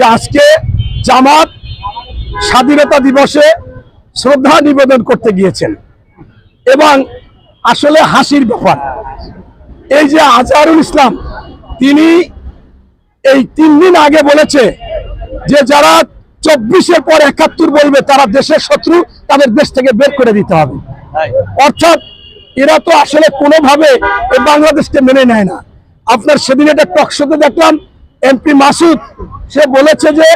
যে আজকে জামাত স্বাধীনতা দিবসে শ্রদ্ধা নিবেদন করতে গিয়েছেন এবং আসলে হাসির ব্যাপার এই যে আজহারুল ইসলাম তিনি এই 3 দিন আগে বলেছে যে যারা 24-এর পর 71 বলবে তারা দেশের শত্রু, তাদের দেশ থেকে বের করে দিতে হবে। অর্থাৎ এরা তো আসলে কোনোভাবে এই বাংলাদেশকে মেনে নেয় না। আপনার সেদিন একটা টক শোতে দেখলাম এমপি মাসুদ, সে বলেছে যে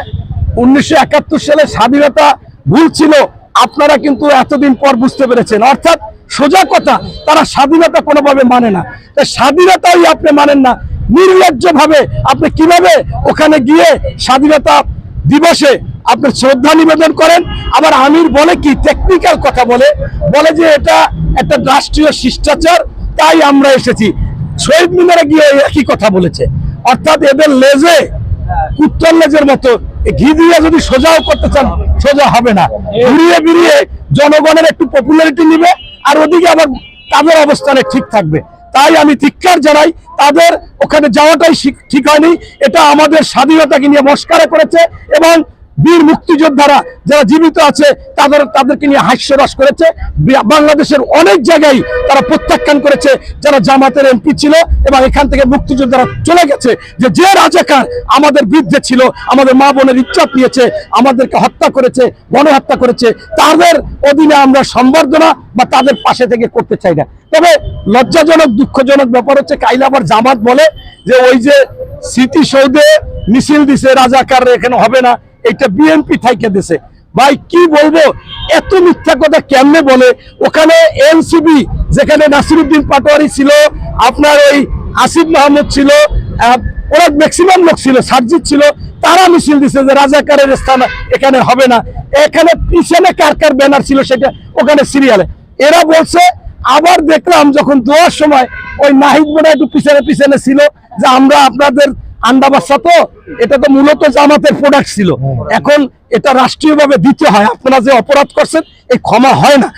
1971 সালে স্বাধীনতা ভুল ছিল, আপনারা কিন্তু এতদিন পর বুঝতে পেরেছেন। অর্থাৎ সোজা কথা, তারা স্বাধীনতা কোনোভাবে মানে না। স্বাধীনতাই আপনি মানেন না, নির্লজ্জ ভাবে আপনি কিভাবে ওখানে গিয়ে স্বাধীনতা দিবসে আপনি শ্রদ্ধা নিবেদন করেন। আবার আমির বলে কি টেকনিক্যাল কথা বলে যে এটা একটা রাষ্ট্রীয় শিষ্টাচার, তাই আমরা এসেছি। শহীদ মিনারে গিয়ে একই কথা বলেছে। অর্থাৎ এদের লেজে কুত্তর লেজের মতো ঘি দিয়ে যদি সোজাও করতে চান সোজা হবে না, ঘুরিয়ে ফিরিয়ে জনগণের একটু পপুলারিটি নিবে আর ওদিকে আবার তাদের অবস্থানে ঠিক থাকবে। তাই আমি ধিক্কার জানাই, তাদের ওখানে যাওয়াটাই ঠিক হয়নি। এটা আমাদের স্বাধীনতাকে নিয়ে মস্কারা করেছে এবং বীর মুক্তিযোদ্ধারা যারা জীবিত আছে তাদেরকে নিয়ে হাস্যরস করেছে। বাংলাদেশের অনেক জায়গায় তারা প্রত্যাখ্যান করেছে যারা জামাতের এমপি ছিল এবং এখান থেকে মুক্তিযোদ্ধারা চলে গেছে যে রাজাকার আমাদের বিরুদ্ধে ছিল, আমাদের মা বোনের ইজ্জত নিয়েছে, আমাদেরকে হত্যা করেছে, গণহত্যা করেছে, তাদের অধীনে আমরা সম্বর্ধনা বা তাদের পাশে থেকে করতে চাই না। তবে লজ্জাজনক দুঃখজনক ব্যাপার হচ্ছে কাইলা আবার জামাত বলে যে ওই যে স্মৃতিসৌধে মিছিল দিছে রাজাকার এখানে হবে না, এটা বিএনপি থাইকে দিছে। ভাই কি বলবো, এত মিথ্যা কথা কেমনে বলে? ওখানে এনসিবি যেখানে নাসিরউদ্দিন পাটোয়ারি ছিল, আপনার ওই আসিফ মাহমুদ ছিল, ওরা ম্যাক্সিমাম লোক ছিল, সার্জিৎ ছিল, তারা মিছিল দিছে যে রাজাকারের স্থান এখানে হবে না। এখানে পিছনে কার কার ব্যানার ছিল সেটা ওখানে সিরিয়ালে এরা বলছে। আবার দেখলাম যখন দোয়ার সময় ওই নাহিদ বোনা একটু পিছনে ছিল যে আমরা আপনাদের আন্ডা বাচ্চা, তো এটা তো মূলত জামাতের প্রোডাক্ট ছিল, এখন এটা রাষ্ট্রীয়ভাবে দিতে হয়, আপনারা যে অপরাধ করছেন এই ক্ষমা হয় না।